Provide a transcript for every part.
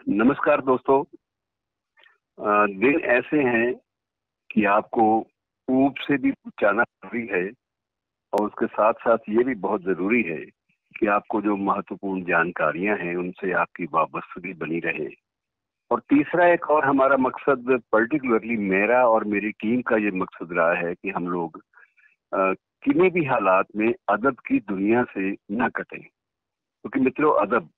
नमस्कार दोस्तों। दिन ऐसे हैं कि आपको ऊब से भी बचाना जरूरी है और उसके साथ साथ ये भी बहुत ज़रूरी है कि आपको जो महत्वपूर्ण जानकारियां हैं उनसे आपकी वाबस्तगी बनी रहे। और तीसरा एक और हमारा मकसद, पर्टिकुलरली मेरा और मेरी टीम का ये मकसद रहा है कि हम लोग किन्हीं भी हालात में अदब की दुनिया से न कटें, क्योंकि मित्रों अदब,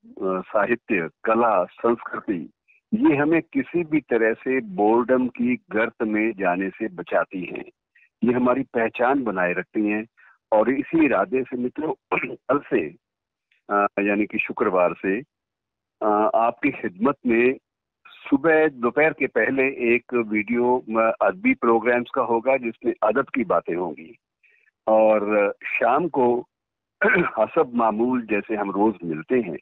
साहित्य, कला, संस्कृति ये हमें किसी भी तरह से बोर्डम की गर्त में जाने से बचाती हैं। ये हमारी पहचान बनाए रखती हैं। और इसी इरादे से मित्रों कल से यानी कि शुक्रवार से आपकी खिदमत में सुबह दोपहर के पहले एक वीडियो अदबी प्रोग्राम्स का होगा जिसमें अदब की बातें होंगी। और शाम को हसब मामूल जैसे हम रोज मिलते हैं,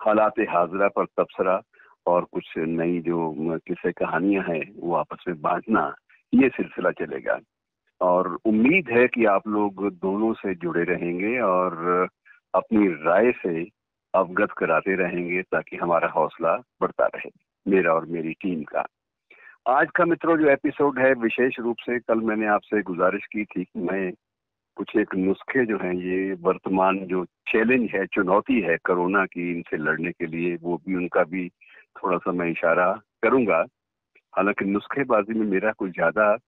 हालात हाजरा पर तबसरा और कुछ नई जो किस्से कहानियां हैं वो आपस में बांटना, ये सिलसिला चलेगा। और उम्मीद है कि आप लोग दोनों से जुड़े रहेंगे और अपनी राय से अवगत कराते रहेंगे ताकि हमारा हौसला बढ़ता रहे, मेरा और मेरी टीम का। आज का मित्रों जो एपिसोड है, विशेष रूप से कल मैंने आपसे गुजारिश की थी कि मैं कुछ एक नुस्खे जो हैं, ये वर्तमान जो चैलेंज है, चुनौती है कोरोना की, इनसे लड़ने के लिए वो भी उनका भी थोड़ा सा मैं इशारा करूंगा। हालांकि नुस्खेबाजी में मेरा कुछ ज्यादा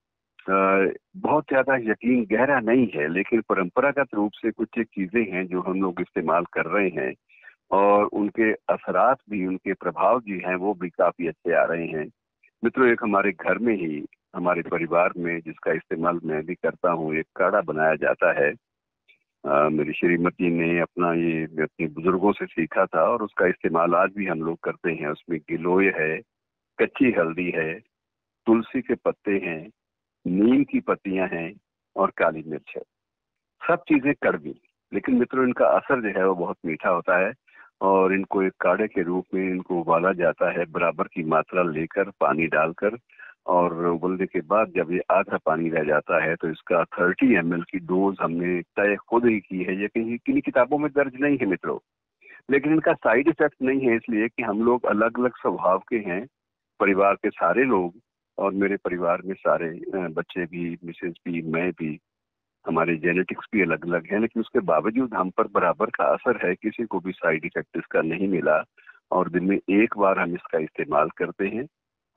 बहुत ज्यादा यकीन गहरा नहीं है, लेकिन परंपरागत रूप से कुछ एक चीजें हैं जो हम लोग इस्तेमाल कर रहे हैं और उनके असरात भी, उनके प्रभाव जी हैं वो भी काफी अच्छे आ रहे हैं। मित्रों, एक हमारे घर में ही, हमारे परिवार में, जिसका इस्तेमाल मैं भी करता हूँ, एक काढ़ा बनाया जाता है। मेरी श्रीमती ने अपना ये अपने बुजुर्गों से सीखा था और उसका इस्तेमाल आज भी हम लोग करते हैं। उसमें गिलोय है, कच्ची हल्दी है, तुलसी के पत्ते हैं, नीम की पत्तियां हैं और काली मिर्च है। सब चीजें कड़वी, लेकिन मित्रों इनका असर जो है वो बहुत मीठा होता है। और इनको एक काढ़े के रूप में इनको उबाला जाता है, बराबर की मात्रा लेकर पानी डालकर। और उबलने के बाद जब ये आधा पानी रह जाता है तो इसका 30 ml की डोज हमने तय खुद ही की है। ये कहीं किन्हीं किताबों में दर्ज नहीं है मित्रों, लेकिन इनका साइड इफेक्ट नहीं है, इसलिए कि हम लोग अलग अलग स्वभाव के हैं, परिवार के सारे लोग। और मेरे परिवार में सारे बच्चे भी, मिसेज भी, मैं भी, हमारे जेनेटिक्स भी अलग अलग हैं, लेकिन उसके बावजूद हम पर बराबर का असर है, किसी को भी साइड इफेक्ट इसका नहीं मिला। और दिन में एक बार हम इसका इस्तेमाल करते हैं।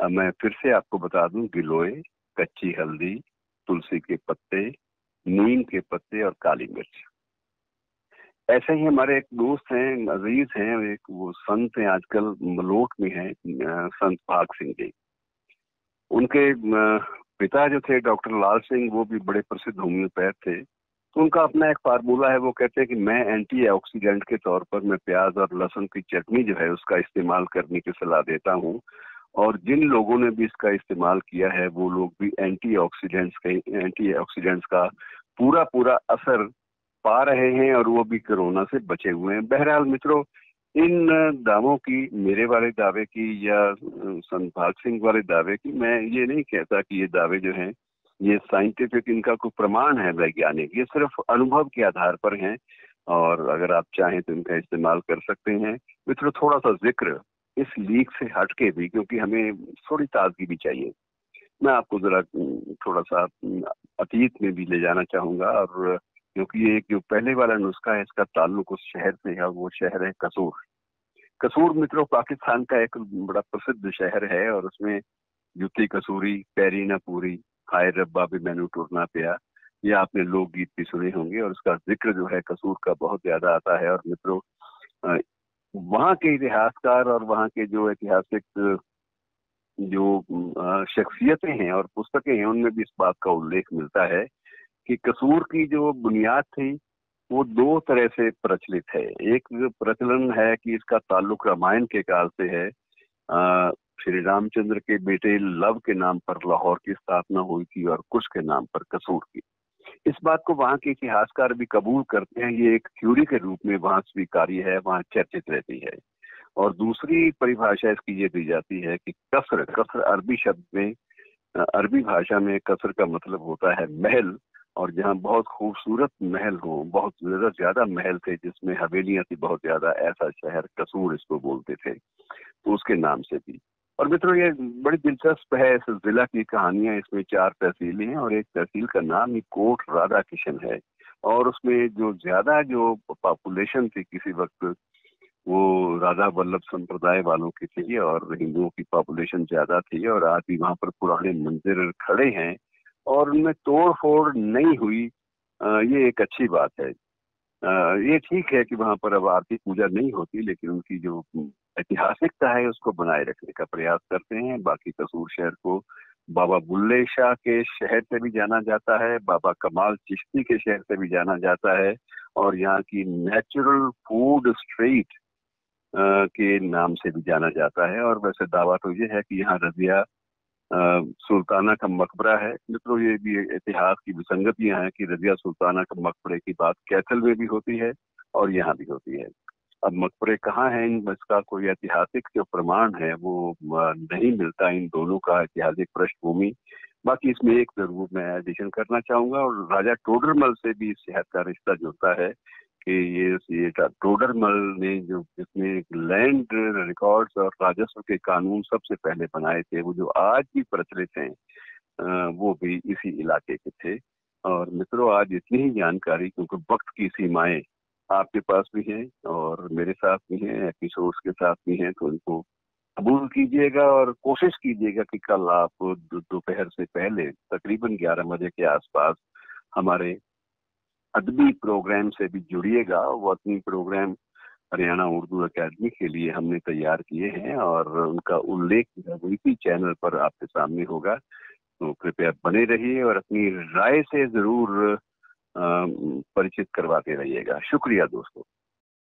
मैं फिर से आपको बता दूं, गिलोय, कच्ची हल्दी, तुलसी के पत्ते, नीम के पत्ते और काली मिर्च। ऐसे ही हमारे एक दोस्त हैं, अजीज हैं, एक वो संत हैं, आजकल मलोट में हैं, संत भाग सिंह जी। उनके पिता जो थे डॉक्टर लाल सिंह, वो भी बड़े प्रसिद्ध होम्योपैथ थे। तो उनका अपना एक फार्मूला है, वो कहते हैं कि मैं एंटीऑक्सीडेंट के तौर पर मैं प्याज और लहसुन की चटनी जो है उसका इस्तेमाल करने की सलाह देता हूँ। और जिन लोगों ने भी इसका इस्तेमाल किया है वो लोग भी एंटीऑक्सीडेंट्स का पूरा पूरा असर पा रहे हैं और वो भी कोरोना से बचे हुए हैं। बहरहाल मित्रों, इन दावों की, मेरे वाले दावे की या संत भाग सिंह वाले दावे की, मैं ये नहीं कहता कि ये दावे जो हैं ये साइंटिफिक, इनका कोई प्रमाण है वैज्ञानिक, ये सिर्फ अनुभव के आधार पर हैं। और अगर आप चाहें तो इनका इस्तेमाल कर सकते हैं। मित्रों, थोड़ा सा जिक्र इस लीक से हट के भी, क्योंकि हमें थोड़ी ताजगी भी चाहिए, मैं आपको जरा थोड़ा सा अतीत में भी ले जाना चाहूंगा। और क्योंकि ये जो पहले वाला नुस्खा है इसका ताल्लुक उस शहर से है, वो शहर है कसूर। कसूर मित्रों पाकिस्तान का एक बड़ा प्रसिद्ध शहर है और उसमें जुत्ती कसूरी, पैरी न पूरी, हाय रब्बा भी मैनू टुरना पिया, ये आपने लोकगीत भी सुने होंगे। और उसका जिक्र जो है कसूर का बहुत ज्यादा आता है। और मित्रों, अ, वहाँ के इतिहासकार और वहाँ के जो ऐतिहासिक जो शख्सियतें हैं और पुस्तकें हैं, उनमें भी इस बात का उल्लेख मिलता है कि कसूर की जो बुनियाद थी वो दो तरह से प्रचलित है। एक प्रचलन है कि इसका ताल्लुक रामायण के काल से है। श्री रामचंद्र के बेटे लव के नाम पर लाहौर की स्थापना हुई थी और कुश के नाम पर कसूर की। इस बात को वहाँ के इतिहासकार भी कबूल करते हैं, ये एक थ्योरी के रूप में वहाँ स्वीकार्य है, वहाँ चर्चित रहती है। और दूसरी परिभाषा इसकी ये दी जाती है कि कसर, कसर अरबी शब्द में, अरबी भाषा में कसर का मतलब होता है महल। और जहाँ बहुत खूबसूरत महल हो, बहुत ज्यादा महल थे जिसमें हवेलियां थी बहुत ज्यादा, ऐसा शहर कसूर इसको बोलते थे। तो उसके नाम से भी। और मित्रों, ये बड़ी दिलचस्प है इस जिला की कहानियां। इसमें 4 तहसीलें हैं और एक तहसील का नाम ही कोट राधा किशन है। और उसमें जो ज्यादा जो पॉपुलेशन थी किसी वक्त, वो राधा वल्लभ संप्रदाय वालों की थी और हिंदुओं की पॉपुलेशन ज्यादा थी। और आज भी वहां पर पुराने मंदिर खड़े हैं और उनमें तोड़ फोड़ नहीं हुई। ये एक अच्छी बात है। ये ठीक है कि वहां पर अब आरती पूजा नहीं होती, लेकिन उनकी जो ऐतिहासिकता है उसको बनाए रखने का प्रयास करते हैं। बाकी कसूर शहर को बाबा बुल्ले शाह के शहर से भी जाना जाता है, बाबा कमाल चिश्ती के शहर से भी जाना जाता है, और यहाँ की नेचुरल फूड स्ट्रीट के नाम से भी जाना जाता है। और वैसे दावा तो ये है कि यहाँ रजिया सुल्ताना का मकबरा है। मित्रों, ये भी इतिहास की विसंगतियां हैं कि रजिया सुल्ताना के मकबरे की बात कैथल में भी होती है और यहाँ भी होती है। अब मकबरे कहाँ हैं, इसका कोई ऐतिहासिक जो प्रमाण है वो नहीं मिलता इन दोनों का ऐतिहासिक पृष्ठभूमि। बाकी इसमें एक जरूर मैं एडिशन करना चाहूंगा, और राजा टोडरमल से भी इस शहर का रिश्ता जुड़ता है कि ये टोडरमल ने जो जिसने लैंड रिकॉर्ड्स और राजस्व के कानून सबसे पहले बनाए थे, वो जो आज भी प्रचलित हैं, वो भी इसी इलाके के थे। और मित्रों, आज इतनी ही जानकारी, क्योंकि वक्त की सीमाएं आपके पास भी हैं और मेरे साथ भी हैं, एपिसोड्स के साथ भी हैं, तो इनको कबूल कीजिएगा और कोशिश कीजिएगा कि कल आप दोपहर से पहले तकरीबन 11 बजे के आसपास हमारे अदबी प्रोग्राम से भी जुड़िएगा। वो अदबी प्रोग्राम हरियाणा उर्दू अकेडमी के लिए हमने तैयार किए हैं और उनका उल्लेख इसी चैनल पर आपके सामने होगा। तो कृपया बने रहिए और अपनी राय से जरूर परिचित करवाते रहिएगा। शुक्रिया दोस्तों।